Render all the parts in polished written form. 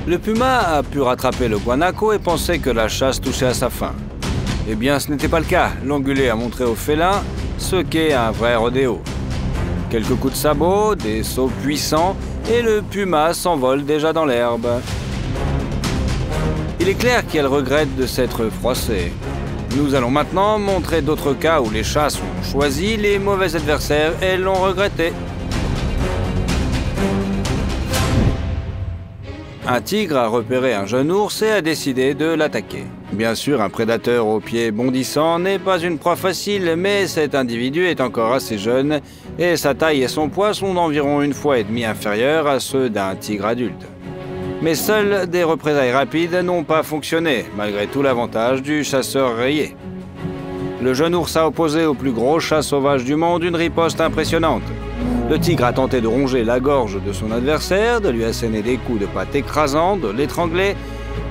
Le puma a pu rattraper le guanaco et pensait que la chasse touchait à sa fin. Eh bien, ce n'était pas le cas. L'ongulé a montré au félin ce qu'est un vrai rodéo. Quelques coups de sabot, des sauts puissants, et le puma s'envole déjà dans l'herbe. Il est clair qu'elle regrette de s'être froissée. Nous allons maintenant montrer d'autres cas où les chasses ont choisi les mauvais adversaires et l'ont regretté. Un tigre a repéré un jeune ours et a décidé de l'attaquer. Bien sûr, un prédateur aux pieds bondissants n'est pas une proie facile, mais cet individu est encore assez jeune et sa taille et son poids sont d'environ 1,5 fois inférieurs à ceux d'un tigre adulte. Mais seules des représailles rapides n'ont pas fonctionné, malgré tout l'avantage du chasseur rayé. Le jeune ours a opposé au plus gros chat sauvage du monde une riposte impressionnante. Le tigre a tenté de ronger la gorge de son adversaire, de lui asséner des coups de patte écrasants, de l'étrangler,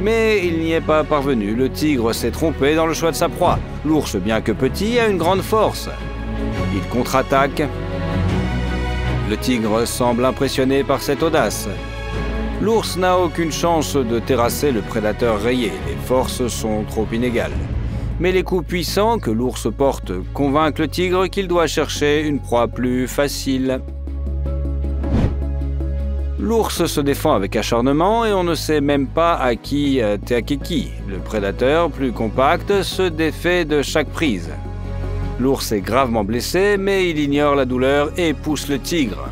mais il n'y est pas parvenu. Le tigre s'est trompé dans le choix de sa proie. L'ours, bien que petit, a une grande force. Il contre-attaque. Le tigre semble impressionné par cette audace. L'ours n'a aucune chance de terrasser le prédateur rayé. Les forces sont trop inégales. Mais les coups puissants que l'ours porte convainquent le tigre qu'il doit chercher une proie plus facile. L'ours se défend avec acharnement et on ne sait même pas à qui attaquer qui. Le prédateur, plus compact, se défait de chaque prise. L'ours est gravement blessé, mais il ignore la douleur et pousse le tigre.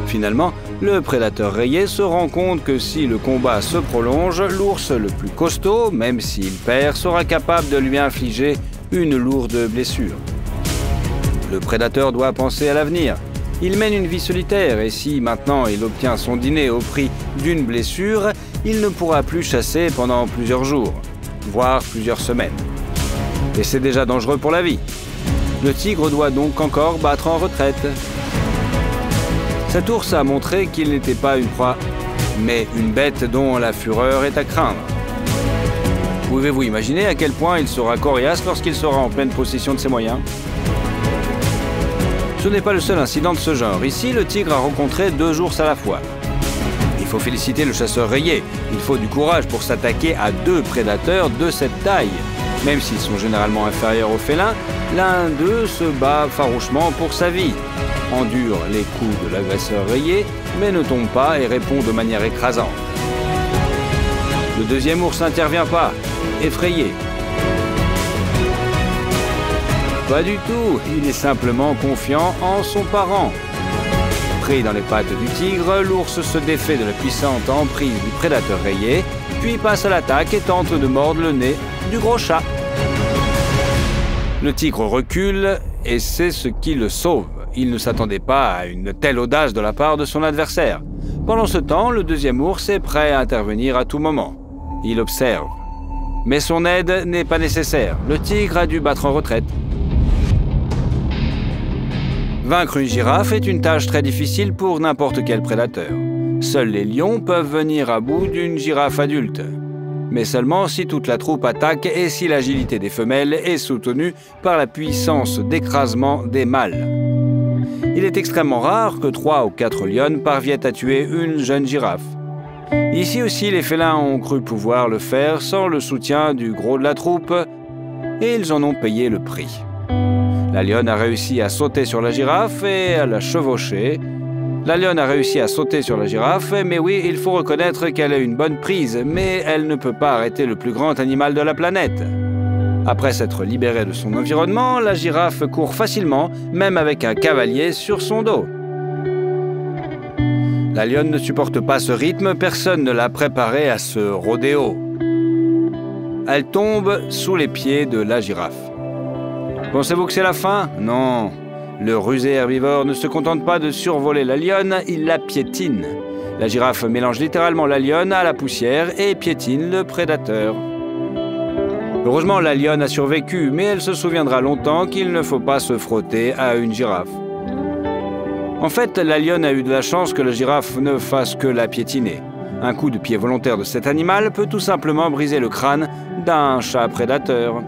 Finalement, le prédateur rayé se rend compte que si le combat se prolonge, l'ours le plus costaud, même s'il perd, sera capable de lui infliger une lourde blessure. Le prédateur doit penser à l'avenir. Il mène une vie solitaire et si maintenant il obtient son dîner au prix d'une blessure, il ne pourra plus chasser pendant plusieurs jours, voire plusieurs semaines. Et c'est déjà dangereux pour la vie. Le tigre doit donc encore battre en retraite. Cet ours a montré qu'il n'était pas une proie, mais une bête dont la fureur est à craindre. Pouvez-vous imaginer à quel point il sera coriace lorsqu'il sera en pleine possession de ses moyens? Ce n'est pas le seul incident de ce genre. Ici, le tigre a rencontré 2 ours à la fois. Il faut féliciter le chasseur rayé. Il faut du courage pour s'attaquer à 2 prédateurs de cette taille. Même s'ils sont généralement inférieurs aux félins, l'un d'eux se bat farouchement pour sa vie, endure les coups de l'agresseur rayé, mais ne tombe pas et répond de manière écrasante. Le deuxième ours n'intervient pas, effrayé. Pas du tout, il est simplement confiant en son parent. Pris dans les pattes du tigre, l'ours se défait de la puissante emprise du prédateur rayé, puis passe à l'attaque et tente de mordre le nez du gros chat. Le tigre recule et c'est ce qui le sauve. Il ne s'attendait pas à une telle audace de la part de son adversaire. Pendant ce temps, le deuxième ours est prêt à intervenir à tout moment. Il observe. Mais son aide n'est pas nécessaire. Le tigre a dû battre en retraite. Vaincre une girafe est une tâche très difficile pour n'importe quel prédateur. Seuls les lions peuvent venir à bout d'une girafe adulte. Mais seulement si toute la troupe attaque et si l'agilité des femelles est soutenue par la puissance d'écrasement des mâles. Il est extrêmement rare que 3 ou 4 lionnes parviennent à tuer une jeune girafe. Ici aussi, les félins ont cru pouvoir le faire sans le soutien du gros de la troupe, et ils en ont payé le prix. La lionne a réussi à sauter sur la girafe et à la chevaucher. La lionne a réussi à sauter sur la girafe, mais oui, il faut reconnaître qu'elle a une bonne prise, mais elle ne peut pas arrêter le plus grand animal de la planète. Après s'être libérée de son environnement, la girafe court facilement, même avec un cavalier sur son dos. La lionne ne supporte pas ce rythme, personne ne l'a préparée à ce rodéo. Elle tombe sous les pieds de la girafe. Pensez-vous que c'est la fin? Non. Le rusé herbivore ne se contente pas de survoler la lionne, il la piétine. La girafe mélange littéralement la lionne à la poussière et piétine le prédateur. Heureusement, la lionne a survécu, mais elle se souviendra longtemps qu'il ne faut pas se frotter à une girafe. En fait, la lionne a eu de la chance que la girafe ne fasse que la piétiner. Un coup de pied volontaire de cet animal peut tout simplement briser le crâne d'un chat prédateur.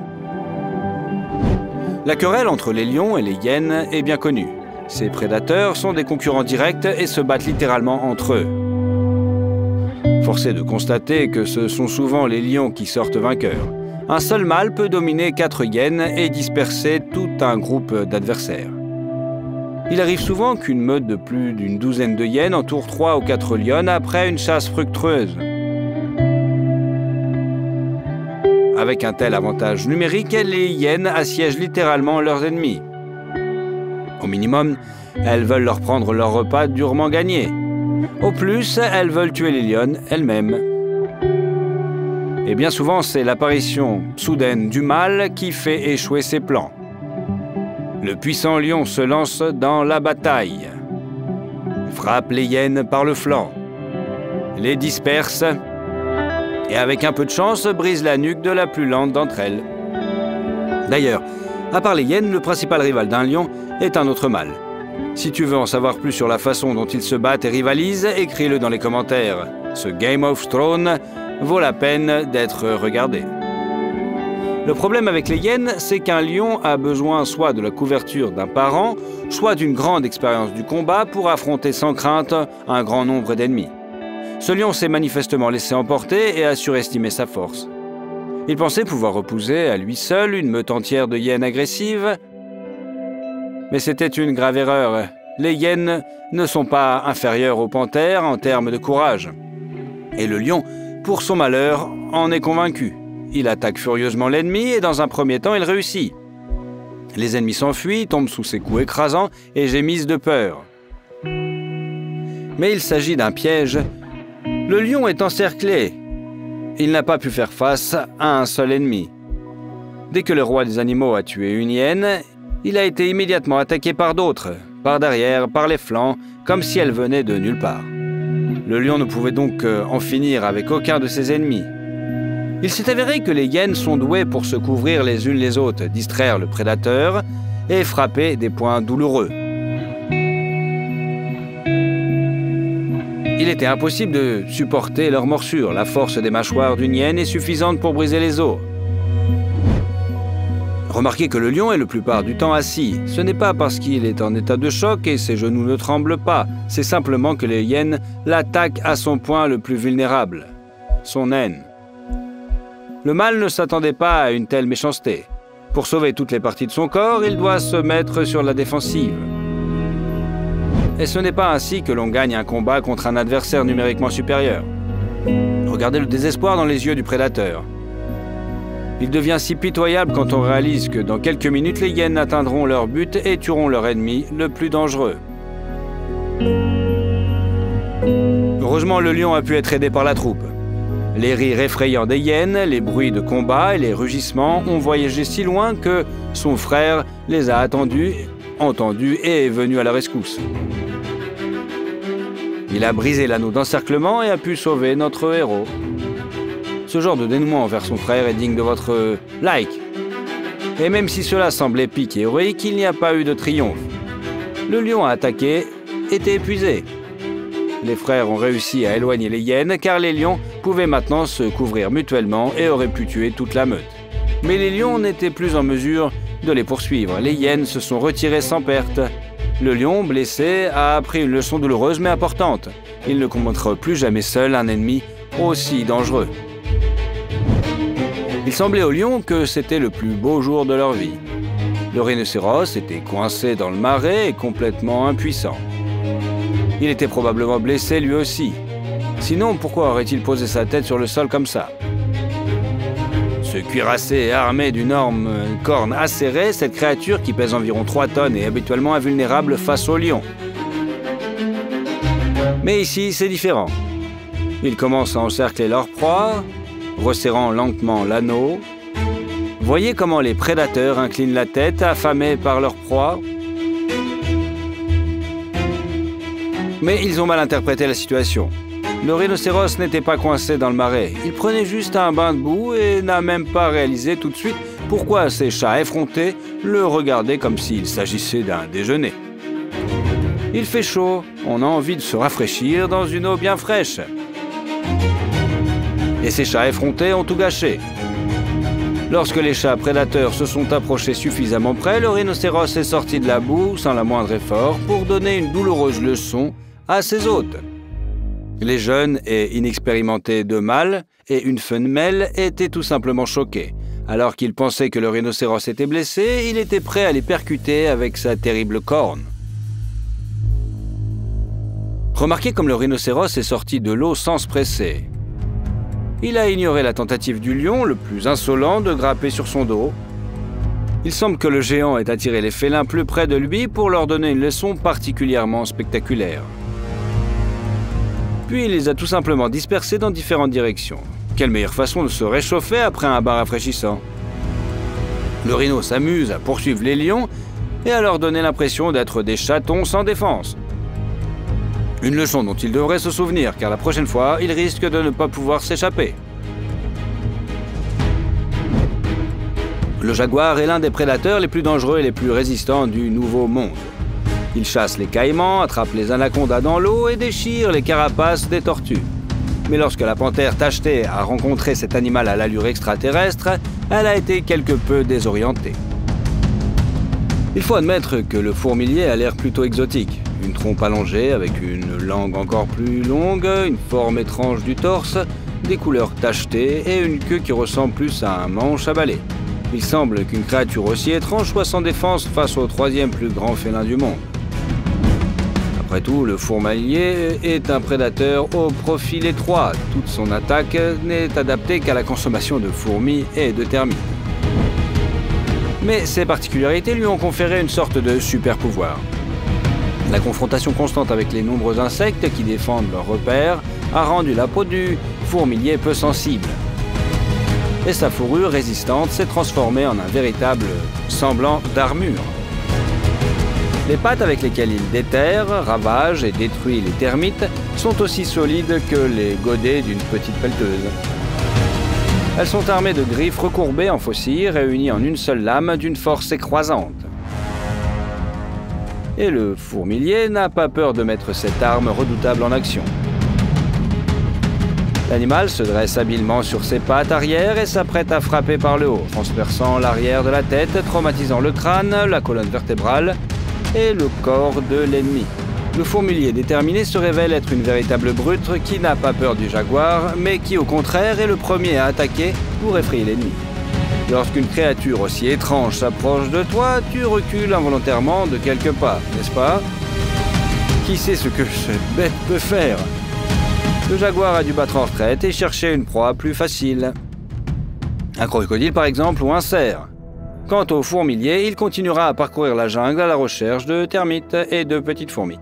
La querelle entre les lions et les hyènes est bien connue. Ces prédateurs sont des concurrents directs et se battent littéralement entre eux. Force est de constater que ce sont souvent les lions qui sortent vainqueurs. Un seul mâle peut dominer 4 hyènes et disperser tout un groupe d'adversaires. Il arrive souvent qu'une meute de plus d'une douzaine de hyènes entoure 3 ou 4 lionnes après une chasse fructueuse. Avec un tel avantage numérique, les hyènes assiègent littéralement leurs ennemis. Au minimum, elles veulent leur prendre leur repas durement gagné. Au plus, elles veulent tuer les lionnes elles-mêmes. Et bien souvent, c'est l'apparition soudaine du mâle qui fait échouer ses plans. Le puissant lion se lance dans la bataille, frappe les hyènes par le flanc, les disperse et avec un peu de chance brise la nuque de la plus lente d'entre elles. D'ailleurs, à part les hyènes, le principal rival d'un lion est un autre mâle. Si tu veux en savoir plus sur la façon dont ils se battent et rivalisent, écris-le dans les commentaires. Ce Game of Thrones vaut la peine d'être regardé. Le problème avec les hyènes, c'est qu'un lion a besoin soit de la couverture d'un parent, soit d'une grande expérience du combat pour affronter sans crainte un grand nombre d'ennemis. Ce lion s'est manifestement laissé emporter et a surestimé sa force. Il pensait pouvoir repousser à lui seul une meute entière de hyènes agressives, mais c'était une grave erreur. Les hyènes ne sont pas inférieures aux panthères en termes de courage. Et le lion, pour son malheur, en est convaincu. Il attaque furieusement l'ennemi et dans un premier temps, il réussit. Les ennemis s'enfuient, tombent sous ses coups écrasants et gémissent de peur. Mais il s'agit d'un piège. Le lion est encerclé. Il n'a pas pu faire face à un seul ennemi. Dès que le roi des animaux a tué une hyène, il a été immédiatement attaqué par d'autres, par derrière, par les flancs, comme si elle venait de nulle part. Le lion ne pouvait donc en finir avec aucun de ses ennemis. Il s'est avéré que les hyènes sont douées pour se couvrir les unes les autres, distraire le prédateur et frapper des points douloureux. Il était impossible de supporter leurs morsures. La force des mâchoires d'une hyène est suffisante pour briser les os. Remarquez que le lion est la plupart du temps assis. Ce n'est pas parce qu'il est en état de choc et ses genoux ne tremblent pas. C'est simplement que les hyènes l'attaquent à son point le plus vulnérable, son aine. Le mâle ne s'attendait pas à une telle méchanceté. Pour sauver toutes les parties de son corps, il doit se mettre sur la défensive. Et ce n'est pas ainsi que l'on gagne un combat contre un adversaire numériquement supérieur. Regardez le désespoir dans les yeux du prédateur. Il devient si pitoyable quand on réalise que dans quelques minutes, les hyènes atteindront leur but et tueront leur ennemi le plus dangereux. Heureusement, le lion a pu être aidé par la troupe. Les rires effrayants des hyènes, les bruits de combat et les rugissements ont voyagé si loin que son frère les a entendus et est venu à la rescousse. Il a brisé l'anneau d'encerclement et a pu sauver notre héros. Ce genre de dénouement envers son frère est digne de votre like. Et même si cela semble épique et héroïque, il n'y a pas eu de triomphe. Le lion a attaqué, était épuisé. Les frères ont réussi à éloigner les hyènes car les lions pouvaient maintenant se couvrir mutuellement et auraient pu tuer toute la meute. Mais les lions n'étaient plus en mesure de les poursuivre. Les hyènes se sont retirées sans perte. Le lion, blessé, a appris une leçon douloureuse mais importante. Il ne combattra plus jamais seul un ennemi aussi dangereux. Il semblait aux lions que c'était le plus beau jour de leur vie. Le rhinocéros était coincé dans le marais et complètement impuissant. Il était probablement blessé lui aussi. Sinon, pourquoi aurait-il posé sa tête sur le sol comme ça? Ce cuirassé est armé d'une énorme corne acérée, cette créature qui pèse environ 3 tonnes est habituellement invulnérable face au lion. Mais ici, c'est différent. Ils commencent à encercler leur proie, resserrant lentement l'anneau. Voyez comment les prédateurs inclinent la tête, affamés par leur proie. Mais ils ont mal interprété la situation. Le rhinocéros n'était pas coincé dans le marais. Il prenait juste un bain de boue et n'a même pas réalisé tout de suite pourquoi ces chats effrontés le regardaient comme s'il s'agissait d'un déjeuner. Il fait chaud, on a envie de se rafraîchir dans une eau bien fraîche. Et ces chats effrontés ont tout gâché. Lorsque les chats prédateurs se sont approchés suffisamment près, le rhinocéros est sorti de la boue sans la moindre effort pour donner une douloureuse leçon à ses hôtes. Les jeunes et inexpérimentés deux mâles et une femelle étaient tout simplement choqués. Alors qu'ils pensaient que le rhinocéros était blessé, il était prêt à les percuter avec sa terrible corne. Remarquez comme le rhinocéros est sorti de l'eau sans se presser. Il a ignoré la tentative du lion, le plus insolent, de grimper sur son dos. Il semble que le géant ait attiré les félins plus près de lui pour leur donner une leçon particulièrement spectaculaire. Puis il les a tout simplement dispersés dans différentes directions. Quelle meilleure façon de se réchauffer après un bain rafraîchissant. Le rhino s'amuse à poursuivre les lions et à leur donner l'impression d'être des chatons sans défense. Une leçon dont il devrait se souvenir, car la prochaine fois, il risque de ne pas pouvoir s'échapper. Le jaguar est l'un des prédateurs les plus dangereux et les plus résistants du Nouveau Monde. Il chasse les caïmans, attrape les anacondas dans l'eau et déchire les carapaces des tortues. Mais lorsque la panthère tachetée a rencontré cet animal à l'allure extraterrestre, elle a été quelque peu désorientée. Il faut admettre que le fourmilier a l'air plutôt exotique. Une trompe allongée avec une langue encore plus longue, une forme étrange du torse, des couleurs tachetées et une queue qui ressemble plus à un manche à balai. Il semble qu'une créature aussi étrange soit sans défense face au troisième plus grand félin du monde. Après tout, le fourmilier est un prédateur au profil étroit. Toute son attaque n'est adaptée qu'à la consommation de fourmis et de termites. Mais ces particularités lui ont conféré une sorte de super pouvoir. La confrontation constante avec les nombreux insectes qui défendent leurs repères a rendu la peau du fourmilier peu sensible. Et sa fourrure résistante s'est transformée en un véritable semblant d'armure. Les pattes avec lesquelles il déterre, ravage et détruit les termites sont aussi solides que les godets d'une petite pelleteuse. Elles sont armées de griffes recourbées en faucilles réunies en une seule lame d'une force écrasante. Et le fourmilier n'a pas peur de mettre cette arme redoutable en action. L'animal se dresse habilement sur ses pattes arrière et s'apprête à frapper par le haut, transperçant l'arrière de la tête, traumatisant le crâne, la colonne vertébrale et le corps de l'ennemi. Le fourmilier déterminé se révèle être une véritable brute qui n'a pas peur du jaguar, mais qui au contraire est le premier à attaquer pour effrayer l'ennemi. Lorsqu'une créature aussi étrange s'approche de toi, tu recules involontairement de quelques pas, n'est-ce pas? Qui sait ce que cette bête peut faire? Le jaguar a dû battre en retraite et chercher une proie plus facile. Un crocodile par exemple ou un cerf. Quant au fourmilier, il continuera à parcourir la jungle à la recherche de termites et de petites fourmis.